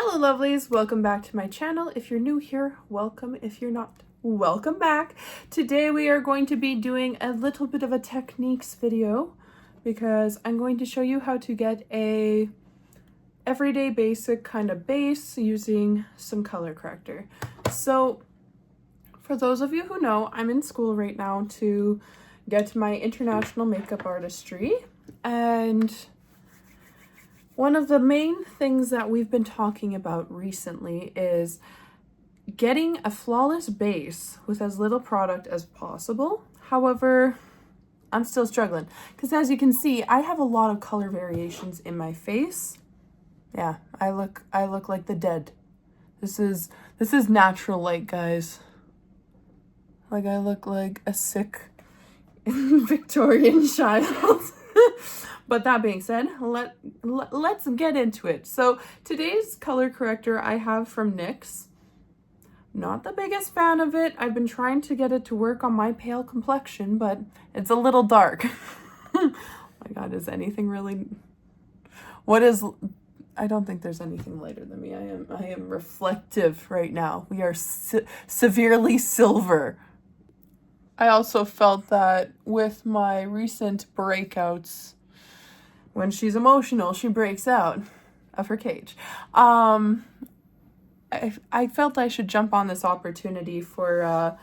Hello lovelies, welcome back to my channel. If you're new here, welcome. If you're not, welcome back. Today we are going to be doing a little bit of a techniques video because I'm going to show you how to get a everyday basic kind of base using some color corrector. So for those of you who know, I'm in school right now to get my international makeup artistry, and one of the main things that we've been talking about recently is getting a flawless base with as little product as possible. However, I'm still struggling because as you can see, I have a lot of color variations in my face. Yeah, I look like the dead. This is natural light, guys. Like I look like a sick Victorian child. But that being said, let's get into it. So today's color corrector I have from NYX. Not the biggest fan of it. I've been trying to get it to work on my pale complexion, but it's a little dark. Oh my god, is anything really... I don't think there's anything lighter than me. I am reflective right now. We are severely silver. I also felt that with my recent breakouts, when she's emotional, she breaks out of her cage. I felt I should jump on this opportunity for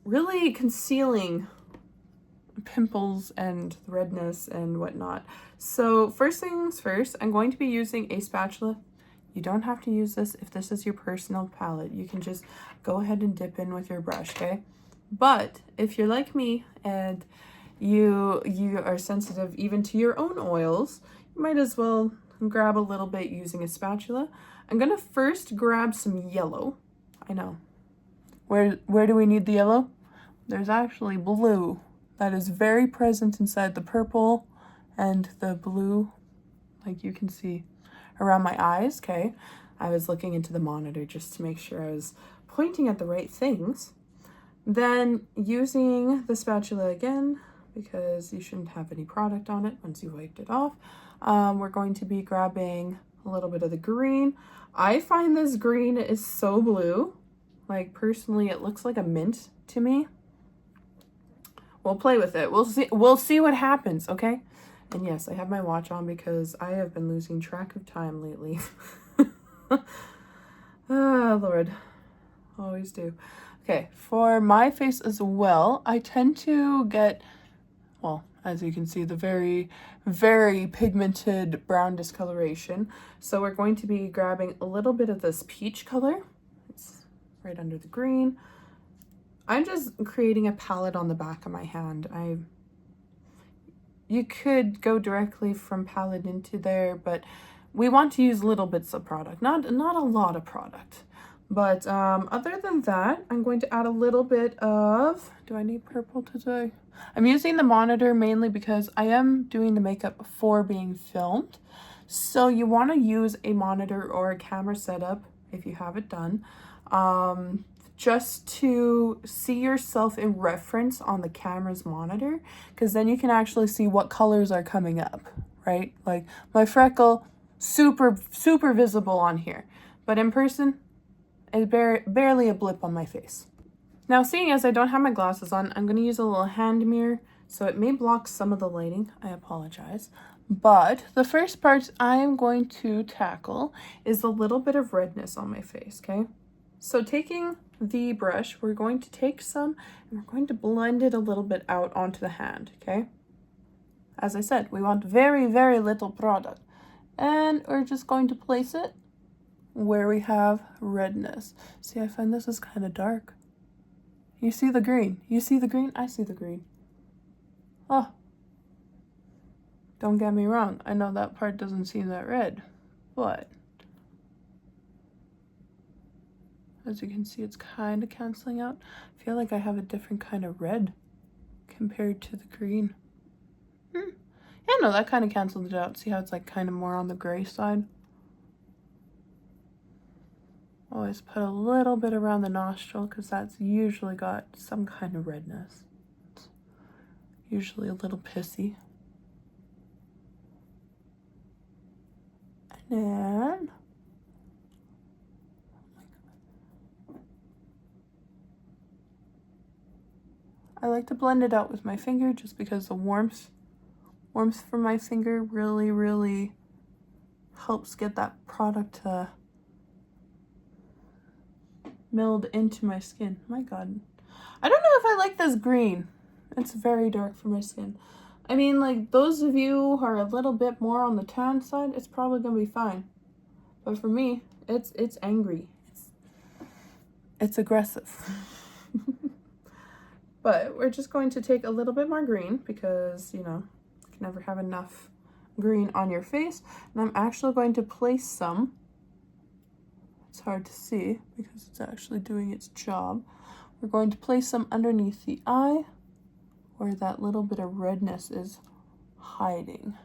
really concealing pimples and redness and whatnot. So first things first, I'm going to be using a spatula. You don't have to use this if this is your personal palette. You can just go ahead and dip in with your brush, okay? But if you're like me and you are sensitive even to your own oils, you might as well grab a little bit using a spatula. I'm gonna first grab some yellow. I know. Where do we need the yellow? There's actually blue that is very present inside the purple and the blue, like you can see around my eyes, okay? I was looking into the monitor just to make sure I was pointing at the right things. Then using the spatula again, because you shouldn't have any product on it once you wiped it off, we're going to be grabbing a little bit of the green. I find this green is so blue. Like, personally, it looks like a mint to me. We'll play with it. We'll see what happens, okay? And yes, I have my watch on because I have been losing track of time lately. Ah, Lord. Always do. Okay, for my face as well, I tend to get, well, as you can see, the very, very pigmented brown discoloration. So we're going to be grabbing a little bit of this peach color. It's right under the green. I'm just creating a palette on the back of my hand. You could go directly from palette into there, but we want to use little bits of product, not a lot of product. But other than that, I'm going to add a little bit of, do I need purple today? I'm using the monitor mainly because I am doing the makeup before being filmed. So you want to use a monitor or a camera setup if you have it done, just to see yourself in reference on the camera's monitor, because then you can actually see what colors are coming up, right? Like my freckle, super visible on here, but in person, it's barely a blip on my face. Now, seeing as I don't have my glasses on, I'm going to use a little hand mirror, so it may block some of the lighting. I apologize. But the first part I am going to tackle is a little bit of redness on my face, okay? So taking the brush, we're going to take some and we're going to blend it a little bit out onto the hand, okay? As I said, we want very, very little product. And we're just going to place it where we have redness. See, I find this is kind of dark. You see the green? You see the green? I see the green. Oh. Don't get me wrong. I know that part doesn't seem that red, but as you can see, it's kind of canceling out. I feel like I have a different kind of red compared to the green. Yeah, no, that kind of canceled it out. See how it's like kind of more on the gray side? Always put a little bit around the nostril because that's usually got some kind of redness. It's usually a little pissy. And then like to blend it out with my finger just because the warmth from my finger really helps get that product to meld into my skin. My God. I don't know if I like this green. It's very dark for my skin. I mean, like, those of you who are a little bit more on the tan side, it's probably gonna be fine. But for me, it's angry. It's aggressive. But we're just going to take a little bit more green because, you know, you can never have enough green on your face. And I'm actually going to place some. It's hard to see because it's actually doing its job. We're going to place some underneath the eye where that little bit of redness is hiding.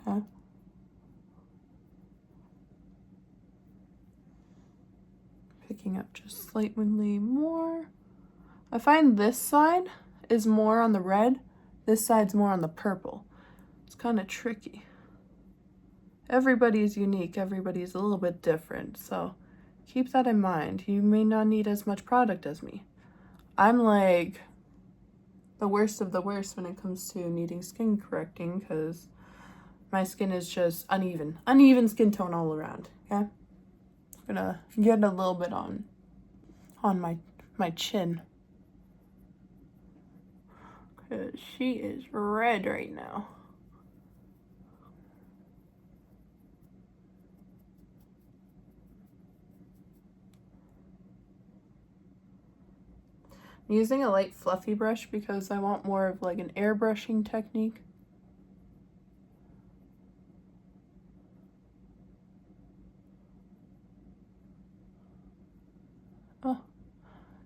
Okay. Picking up just slightly more. I find this side is more on the red, this side's more on the purple. It's kind of tricky. Everybody's unique, everybody's a little bit different, so keep that in mind. You may not need as much product as me. I'm like the worst of the worst when it comes to needing skin correcting because my skin is just uneven skin tone all around. Okay, I'm gonna get a little bit on my chin. Cause she is red right now. I'm using a light fluffy brush because I want more of like an airbrushing technique. Oh,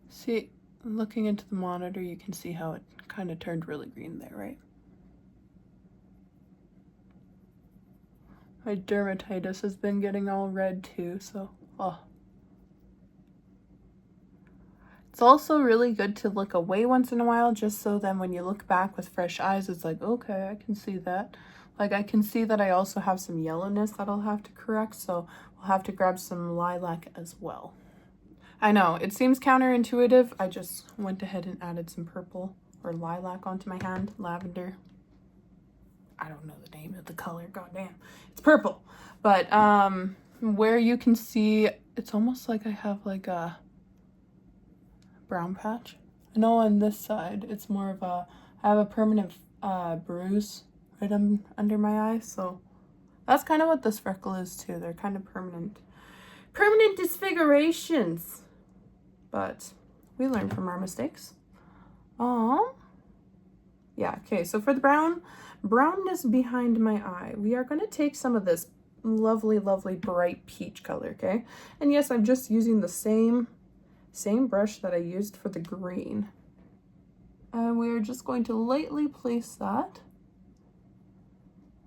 see, looking into the monitor, you can see how it kind of turned really green there, right? My dermatitis has been getting all red too, so, oh. It's also really good to look away once in a while, just so then when you look back with fresh eyes, it's like, okay, I can see that. Like, I can see that I also have some yellowness that I'll have to correct, so we'll have to grab some lilac as well. I know, it seems counterintuitive. I just went ahead and added some purple or lilac onto my hand, lavender. I don't know the name of the color, goddamn. It's purple. But where you can see, it's almost like I have like a brown patch. I know on this side, it's more of a, I have a permanent bruise right under my eye, so that's kind of what this freckle is too. They're kind of permanent disfigurations. But we learn from our mistakes. Yeah, okay, so for the brownness behind my eye, we are going to take some of this lovely bright peach color, okay? And yes, I'm just using the same brush that I used for the green. And we're just going to lightly place that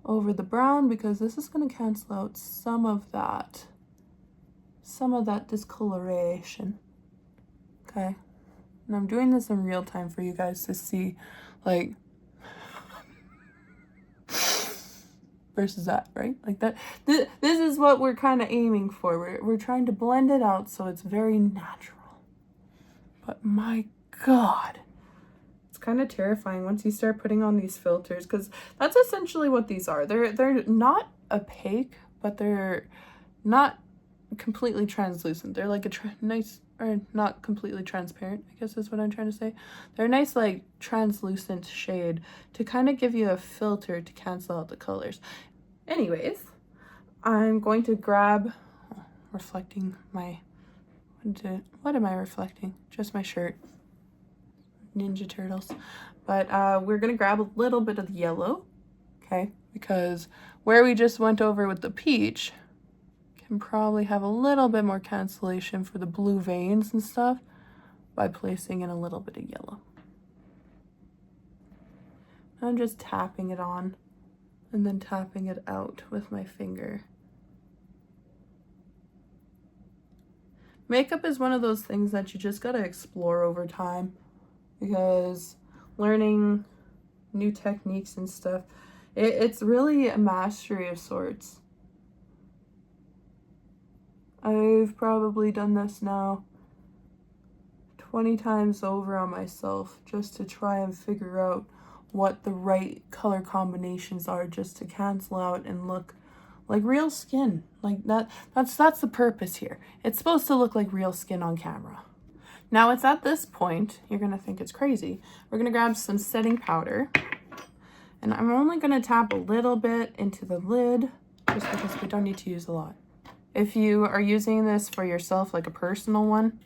over the brown because this is going to cancel out some of that discoloration. Okay, and I'm doing this in real time for you guys to see, like, versus that, right? Like that. This is what we're kind of aiming for. We're trying to blend it out so it's very natural. But my God, it's kind of terrifying once you start putting on these filters because that's essentially what these are. They're not opaque, but they're not completely translucent. They're like a nice, or not completely transparent, I guess is what I'm trying to say. They're a nice like translucent shade to kind of give you a filter to cancel out the colors. Anyways, I'm going to grab, reflecting my, what am I reflecting? Just my shirt. Ninja Turtles. But we're gonna grab a little bit of the yellow, okay? Because where we just went over with the peach, can probably have a little bit more cancellation for the blue veins and stuff by placing in a little bit of yellow. I'm just tapping it on and then tapping it out with my finger. Makeup is one of those things that you just gotta explore over time because learning new techniques and stuff, it's really a mastery of sorts. I've probably done this now 20 times over on myself just to try and figure out what the right color combinations are, just to cancel out and look like real skin. Like that's the purpose here. It's supposed to look like real skin on camera. Now it's at this point, you're gonna think it's crazy. We're gonna grab some setting powder, and I'm only gonna tap a little bit into the lid just because we don't need to use a lot. If you are using this for yourself, like a personal one,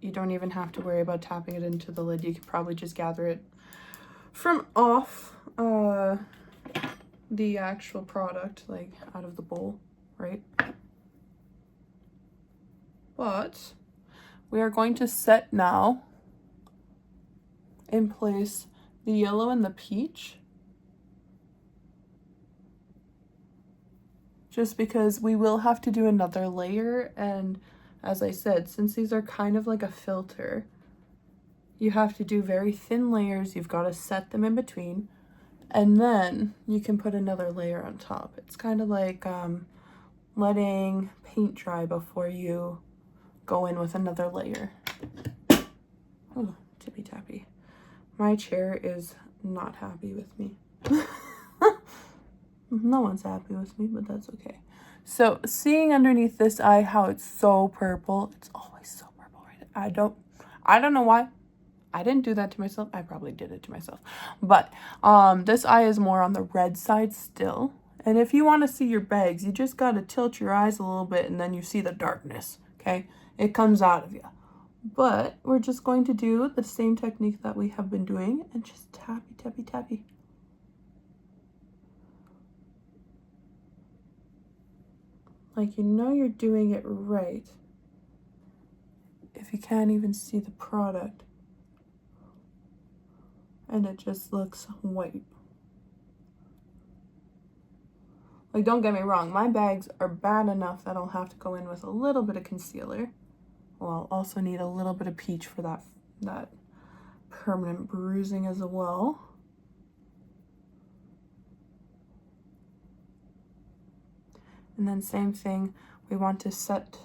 you don't even have to worry about tapping it into the lid. You could probably just gather it from off the actual product, like out of the bowl, right? But we are going to set now in place the yellow and the peach, just because we will have to do another layer. And as I said, since these are kind of like a filter, you have to do very thin layers. You've got to set them in between, and then you can put another layer on top. It's kind of like letting paint dry before you go in with another layer. Oh, tippy tappy. My chair is not happy with me. No one's happy with me, but that's okay. So seeing underneath this eye how it's so purple, it's always so purple, right? I don't know why. I didn't do that to myself. I probably did it to myself. But this eye is more on the red side still. And if you want to see your bags, you just got to tilt your eyes a little bit, and then you see the darkness, okay? It comes out of you. But we're just going to do the same technique that we have been doing and just tappy, tappy, tappy. Like, you know you're doing it right if you can't even see the product and it just looks white. Like, don't get me wrong, my bags are bad enough that I'll have to go in with a little bit of concealer. Well, I'll also need a little bit of peach for that permanent bruising as well. And then same thing, we want to set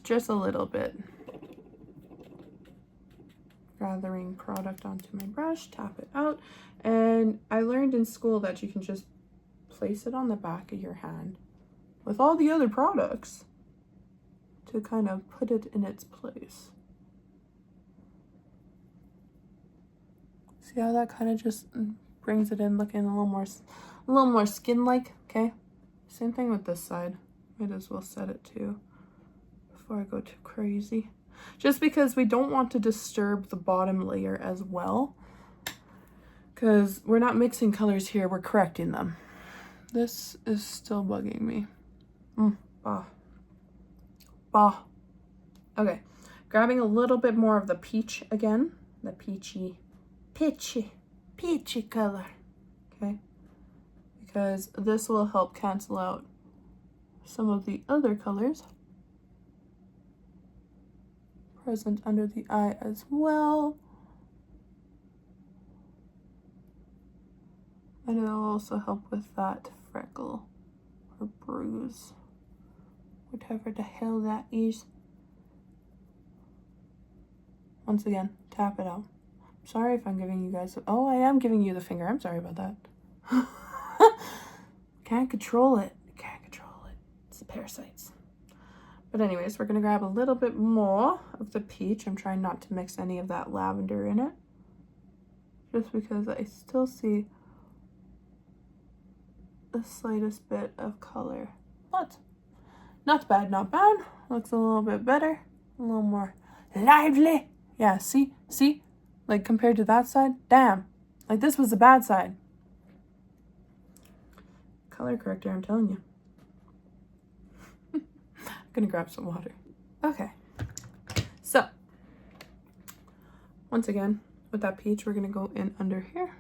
just a little bit. Gathering product onto my brush, tap it out. And I learned in school that you can just place it on the back of your hand with all the other products to kind of put it in its place. See how that kind of just brings it in looking a little more skin-like, okay? Same thing with this side. Might as well set it too before I go too crazy. Just because we don't want to disturb the bottom layer as well, because we're not mixing colors here, we're correcting them. This is still bugging me. Bah. Okay, grabbing a little bit more of the peach again, the peachy color, okay? Because this will help cancel out some of the other colors present under the eye as well. And it'll also help with that freckle or bruise, whatever the hell that is. Once again, tap it out. Sorry if I'm giving you guys, oh, I am giving you the finger. I'm sorry about that. Can't control it. It's the parasites. But anyways, we're gonna grab a little bit more of the peach. I'm trying not to mix any of that lavender in it, just because I still see the slightest bit of color. But not bad, not bad. Looks a little bit better, a little more lively. Yeah, see? Like, compared to that side, damn. Like, this was the bad side. Color corrector, I'm telling you. I'm gonna grab some water. Okay. So, once again, with that peach, we're gonna go in under here.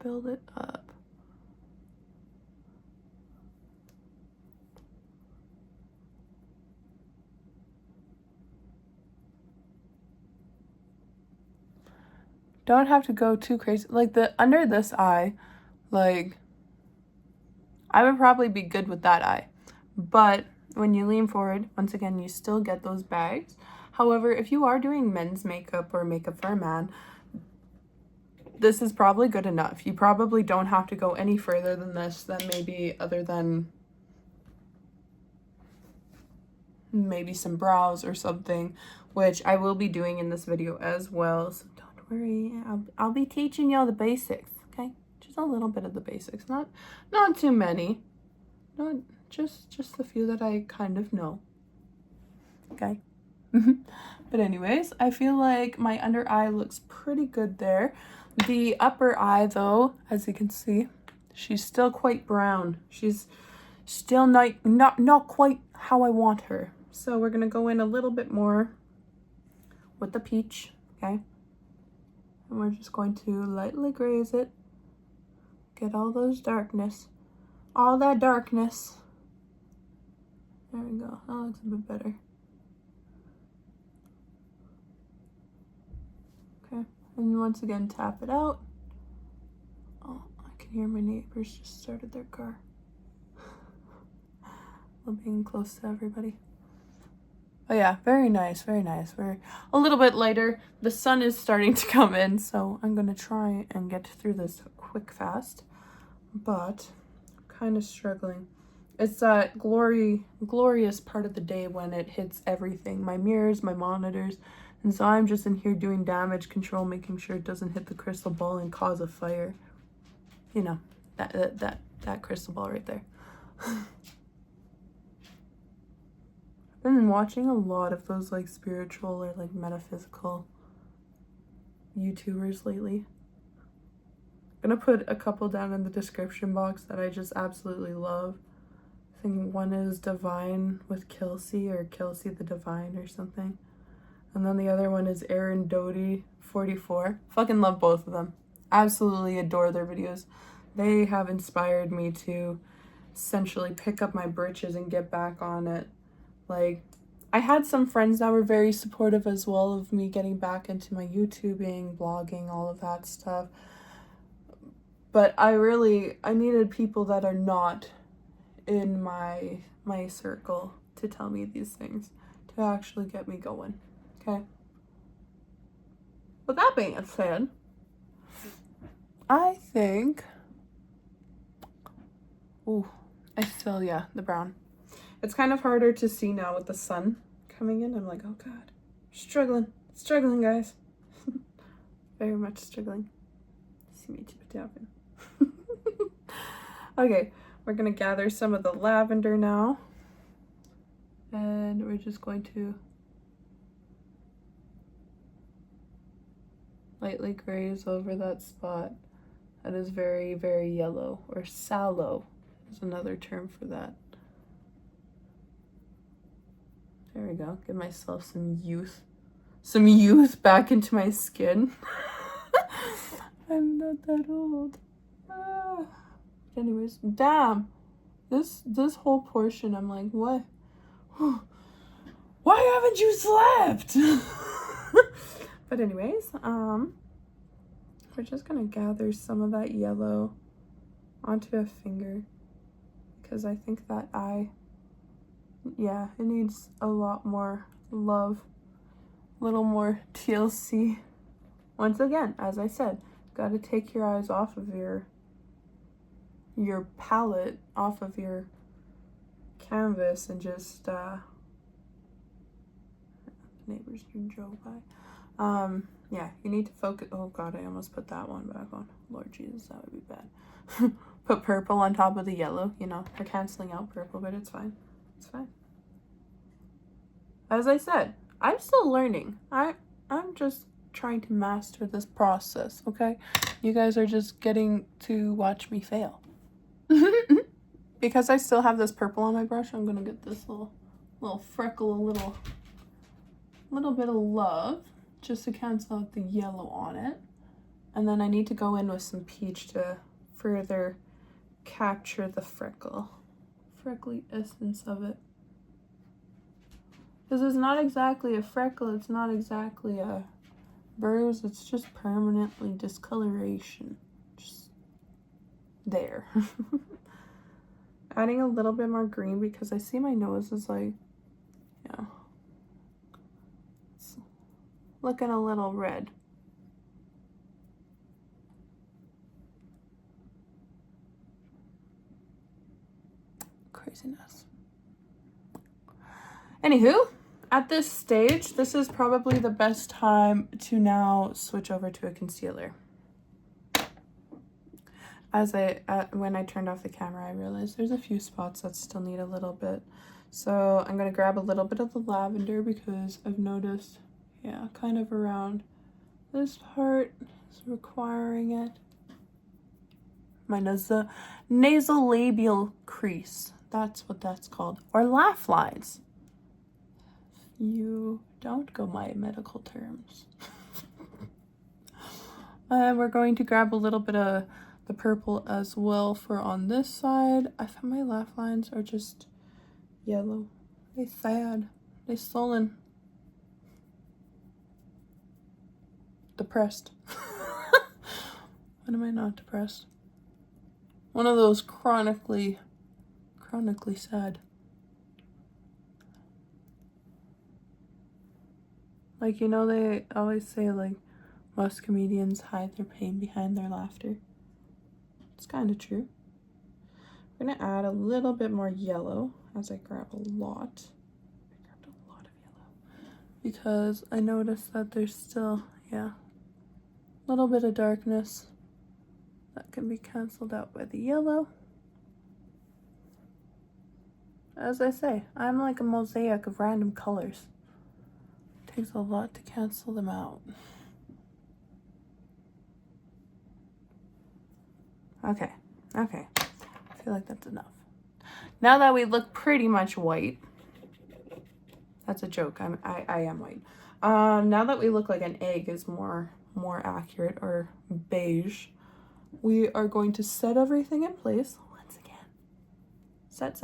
Build it up. Don't have to go too crazy. Like, the under this eye, like, I would probably be good with that eye. But when you lean forward, once again, you still get those bags. However, if you are doing men's makeup or makeup for a man, this is probably good enough. You probably don't have to go any further than this, than maybe other than maybe some brows or something, which I will be doing in this video as well. So don't worry, I'll be teaching y'all the basics, okay? Just a little bit of the basics, not too many, not just the few that I kind of know, okay? But anyways, I feel like my under eye looks pretty good there. The upper eye, though, as you can see, she's still quite brown. She's still not quite how I want her. So we're gonna go in a little bit more with the peach, okay? And we're just going to lightly graze it. Get all those darkness. All that darkness. There we go. That looks a bit better. Okay. And once again, tap it out. Oh, I can hear my neighbors just started their car. Love being close to everybody. Oh yeah, very nice, very nice. We're a little bit later. The sun is starting to come in, so I'm gonna try and get through this quick fast. But I'm kind of struggling. It's that glorious part of the day when it hits everything. My mirrors, my monitors. And so I'm just in here doing damage control, making sure it doesn't hit the crystal ball and cause a fire. You know, that crystal ball right there. I've been watching a lot of those like spiritual or like metaphysical YouTubers lately. I'm gonna put a couple down in the description box that I just absolutely love. I think one is Divine with Kelsey, or Kelsey the Divine or something. And then the other one is Aaron Doty 44. Fucking love both of them. Absolutely adore their videos. They have inspired me to essentially pick up my britches and get back on it. Like, I had some friends that were very supportive as well of me getting back into my YouTubing, blogging, all of that stuff. But I needed people that are not in my circle to tell me these things, to actually get me going, okay? With that being said, I think, ooh, the brown. It's kind of harder to see now with the sun coming in. I'm like, oh God, struggling guys. Very much struggling. See me tip-tapping. Okay, we're gonna gather some of the lavender now. And we're just going to lightly graze over that spot that is very, very yellow, or sallow is another term for that. There we go. Give myself some youth back into my skin. I'm not that old. Anyways, damn. This whole portion, I'm like, what? Why haven't you slept? But anyways, we're just gonna gather some of that yellow onto a finger, because I think that it needs a lot more love, a little more TLC. Once again, as I said, gotta take your eyes off of your palette, off of your canvas, and just neighbors can drove by. Yeah, you need to focus. Oh God, I almost put that one back on. Lord Jesus, that would be bad. Put purple on top of the yellow, you know, we're canceling out purple, but it's fine. It's fine. As I said, I'm still learning. I'm just trying to master this process, okay? You guys are just getting to watch me fail. Because I still have this purple on my brush, I'm gonna get this little freckle, a little bit of love, just to cancel out the yellow on it. And then I need to go in with some peach to further capture the freckly essence of it. Because it's not exactly a freckle, it's not exactly a bruise, it's just permanently discoloration. Just there. adding a little bit more green because I see my nose is like, yeah, it's looking a little red. Craziness. Anywho, at this stage, this is probably the best time to now switch over to a concealer. When I turned off the camera, I realized there's a few spots that still need a little bit. So I'm going to grab a little bit of the lavender because I've noticed, yeah, kind of around this part is requiring it. My nasolabial crease. That's what that's called. Or laugh lines. You don't go my medical terms. And we're going to grab a little bit of the purple as well for on this side. I found my laugh lines are just yellow. They sad. They sullen. Depressed. When am I not depressed? One of those chronically sad. Like, you know, they always say, like, most comedians hide their pain behind their laughter. It's kind of true. We're going to add a little bit more yellow as I grab a lot. I grabbed a lot of yellow because I noticed that there's still, yeah, a little bit of darkness that can be canceled out by the yellow. As I say, I'm like a mosaic of random colors. It takes a lot to cancel them out. Okay. I feel like that's enough. Now that we look pretty much white, that's a joke. I am white. Now that we look like an egg is more accurate, or beige, we are going to set everything in place once again. Set.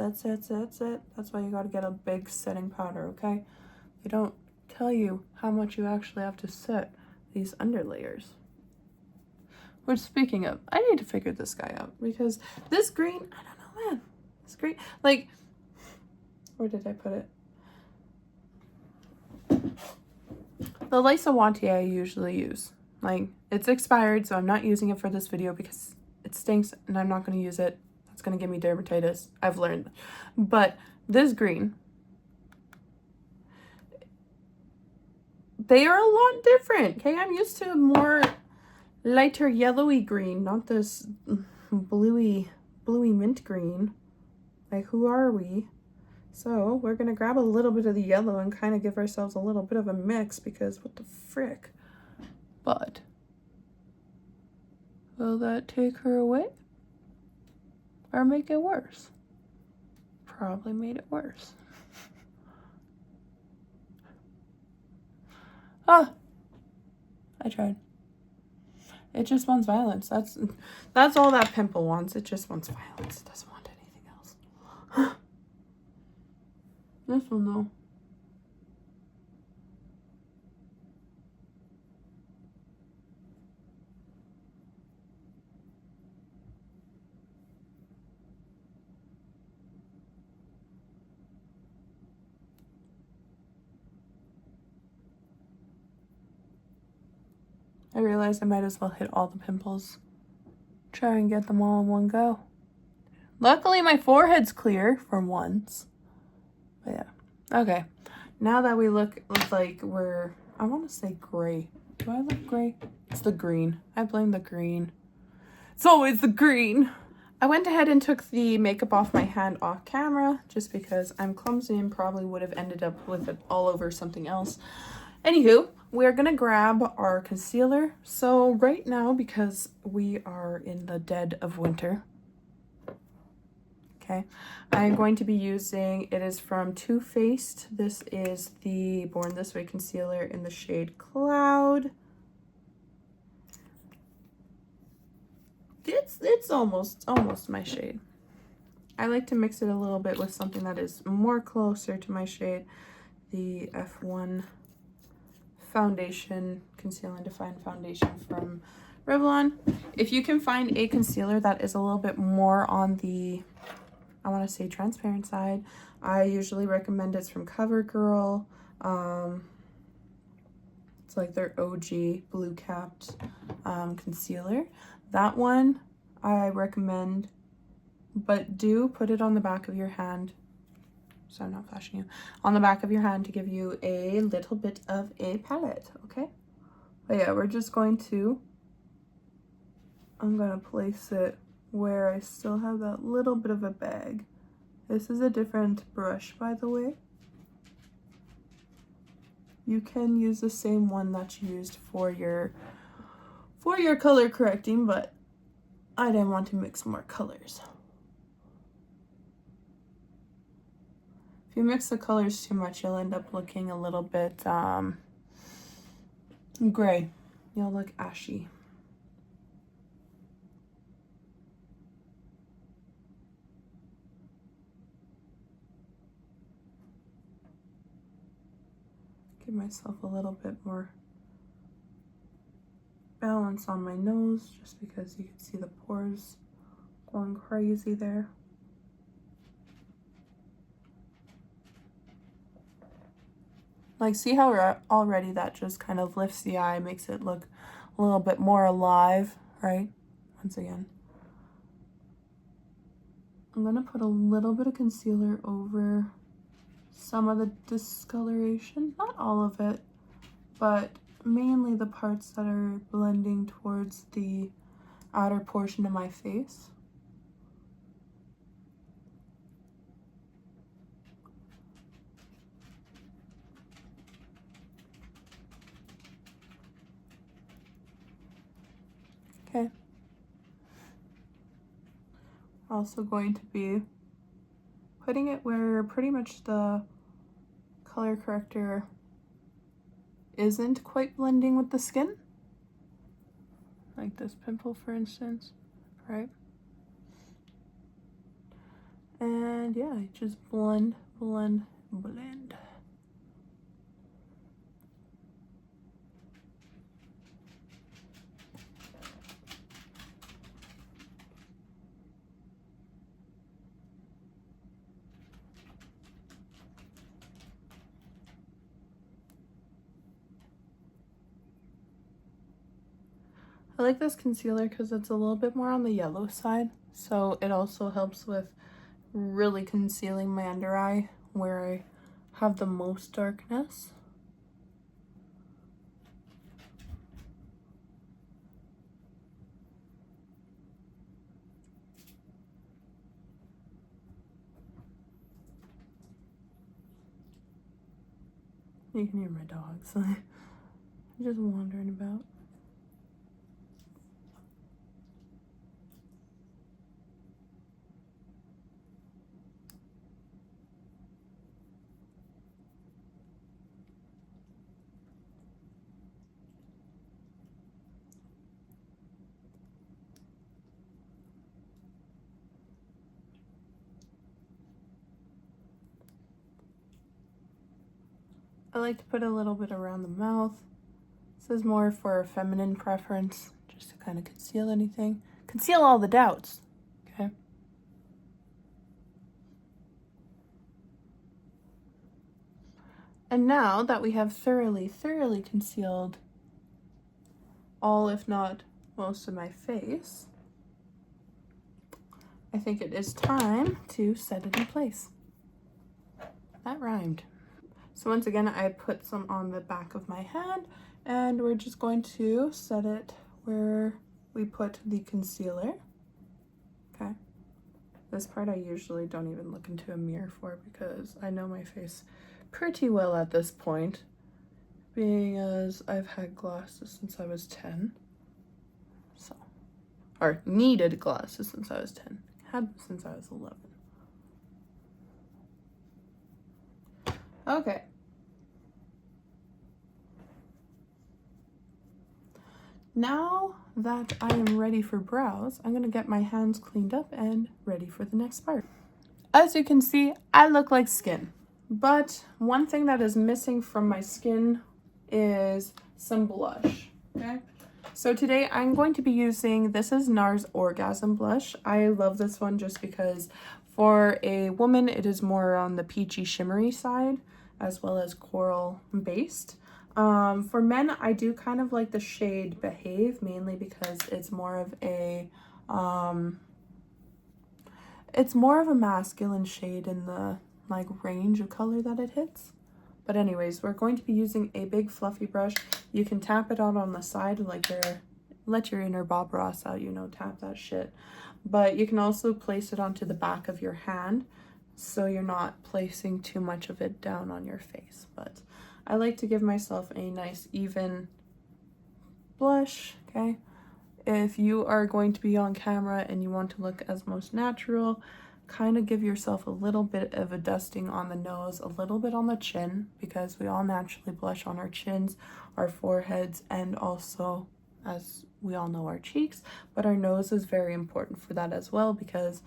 That's why you got to get a big setting powder, okay? They don't tell you how much you actually have to set these underlayers. Which, speaking of, I need to figure this guy out because this green, I don't know, man. This green, like, where did I put it? The Lysawati I usually use. Like, it's expired, so I'm not using it for this video because it stinks and I'm not going to use it. That's going to give me dermatitis. I've learned. But this green, they are a lot different, okay? I'm used to more lighter yellowy green, not this bluey mint green. Like, who are we? So we're gonna grab a little bit of the yellow and kind of give ourselves a little bit of a mix because what the frick? But will that take her away or make it worse? Probably made it worse. Ah, I tried. It just wants violence. That's all that pimple wants. It just wants violence. It doesn't want anything else. This one though. I realized I might as well hit all the pimples. Try and get them all in one go. Luckily, my forehead's clear for once. But yeah. Okay. Now that we look like we're, I want to say gray. Do I look gray? It's the green. I blame the green. It's always the green. I went ahead and took the makeup off my hand off camera just because I'm clumsy and probably would have ended up with it all over something else. Anywho, we're gonna grab our concealer. So right now, because we are in the dead of winter, okay, I'm going to be using, it is from Too Faced. This is the Born This Way concealer in the shade Cloud. It's almost my shade. I like to mix it a little bit with something that is more closer to my shade. The F1 foundation, Conceal and Define foundation from Revlon. If you can find a concealer that is a little bit more on the I want to say transparent side. I usually recommend it's from CoverGirl. It's like their OG blue capped concealer. That one I recommend, but do put it on the back of your hand, so I'm not flashing you, on the back of your hand to give you a little bit of a palette, okay? But yeah, we're just going to, I'm gonna place it where I still have that little bit of a bag. This is a different brush, by the way. You can use the same one that you used for your color correcting, but I didn't want to mix more colors. If you mix the colors too much, you'll end up looking a little bit gray. You'll look ashy. Give myself a little bit more balance on my nose, just because you can see the pores going crazy there. Like, see how already that just kind of lifts the eye, makes it look a little bit more alive, right? Once again, I'm gonna put a little bit of concealer over some of the discoloration, not all of it, but mainly the parts that are blending towards the outer portion of my face. Okay. Also going to be putting it where pretty much the color corrector isn't quite blending with the skin. Like this pimple, for instance, right? And yeah, just blend, blend, blend. I like this concealer because it's a little bit more on the yellow side, so it also helps with really concealing my under eye where I have the most darkness. You can hear my dogs just wandering about. I like to put a little bit around the mouth. This is more for a feminine preference, just to kind of conceal anything. Conceal all the doubts, okay? And now that we have thoroughly concealed all, if not most of my face, I think it is time to set it in place. That rhymed. So once again, I put some on the back of my hand, and we're just going to set it where we put the concealer. Okay. This part I usually don't even look into a mirror for because I know my face pretty well at this point, being as I've had glasses since I was 10. So, or needed glasses since I was 10. Had them since I was 11. Okay. Now that I am ready for brows, I'm going to get my hands cleaned up and ready for the next part. As you can see, I look like skin, but one thing that is missing from my skin is some blush, okay? So today I'm going to be using, this is NARS Orgasm Blush. I love this one just because for a woman it is more on the peachy shimmery side as well as coral based. For men, I do kind of like the shade Behave, mainly because it's more of a masculine shade in the like range of color that it hits. But anyways, we're going to be using a big fluffy brush. You can tap it out on the side like let your inner Bob Ross out, you know, tap that shit. But you can also place it onto the back of your hand so you're not placing too much of it down on your face. But I like to give myself a nice even blush, okay? If you are going to be on camera and you want to look as most natural, kind of give yourself a little bit of a dusting on the nose, a little bit on the chin, because we all naturally blush on our chins, our foreheads, and also, as we all know, our cheeks. But our nose is very important for that as well, because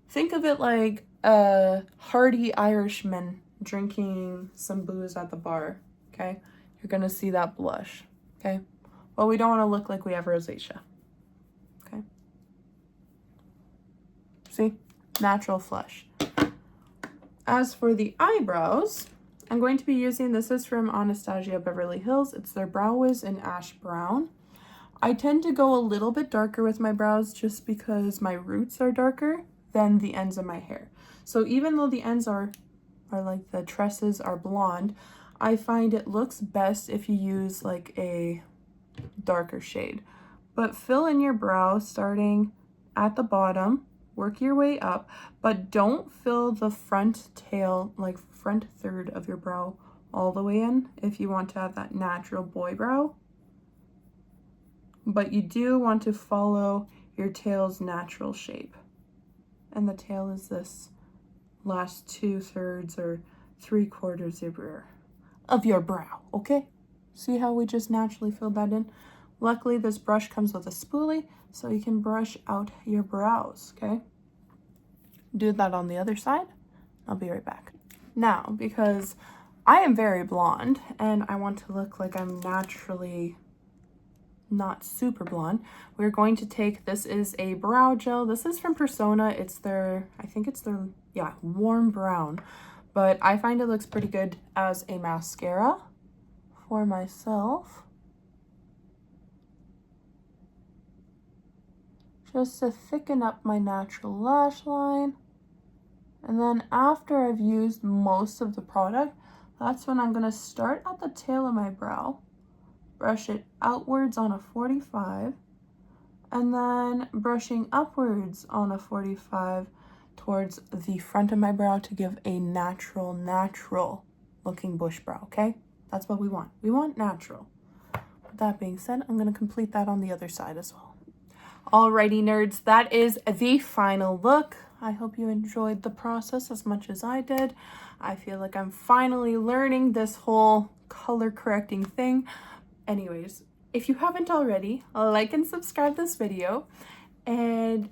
think of it like a hearty Irishman drinking some booze at the bar, okay? You're gonna see that blush, okay? Well, we don't want to look like we have rosacea, okay? See? Natural flush. As for the eyebrows, I'm going to be using, this is from Anastasia Beverly Hills. It's their Brow Wiz in Ash Brown. I tend to go a little bit darker with my brows just because my roots are darker than the ends of my hair. So even though the ends are like the tresses are blonde, I find it looks best if you use like a darker shade. But fill in your brow starting at the bottom, work your way up, but don't fill the front tail, like front third of your brow all the way in if you want to have that natural boy brow. But you do want to follow your tail's natural shape. And the tail is this last 2/3 or 3/4 of your brow, okay? See how we just naturally filled that in? Luckily, this brush comes with a spoolie, so you can brush out your brows, okay? Do that on the other side. I'll be right back. Now, because I am very blonde and I want to look like I'm naturally not super blonde, we're going to take, this is a brow gel. This is from Persona. It's their, I think it's their, yeah, warm brown. But I find it looks pretty good as a mascara for myself. Just to thicken up my natural lash line. And then after I've used most of the product, that's when I'm going to start at the tail of my brow, brush it outwards on a 45, and then brushing upwards on a 45 towards the front of my brow to give a natural looking bush brow, okay? That's what we want. We want natural. With that being said, I'm going to complete that on the other side as well. Alrighty, nerds, that is the final look. I hope you enjoyed the process as much as I did. I feel like I'm finally learning this whole color correcting thing. Anyways, if you haven't already, like and subscribe this video. And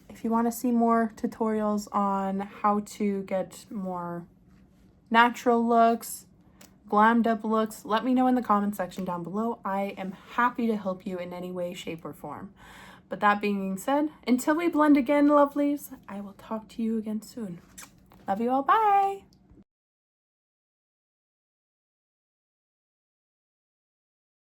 if you want to see more tutorials on how to get more natural looks, glammed up looks, let me know in the comment section down below. I am happy to help you in any way, shape, or form. But that being said, until we blend again, lovelies, I will talk to you again soon. Love you all. Bye.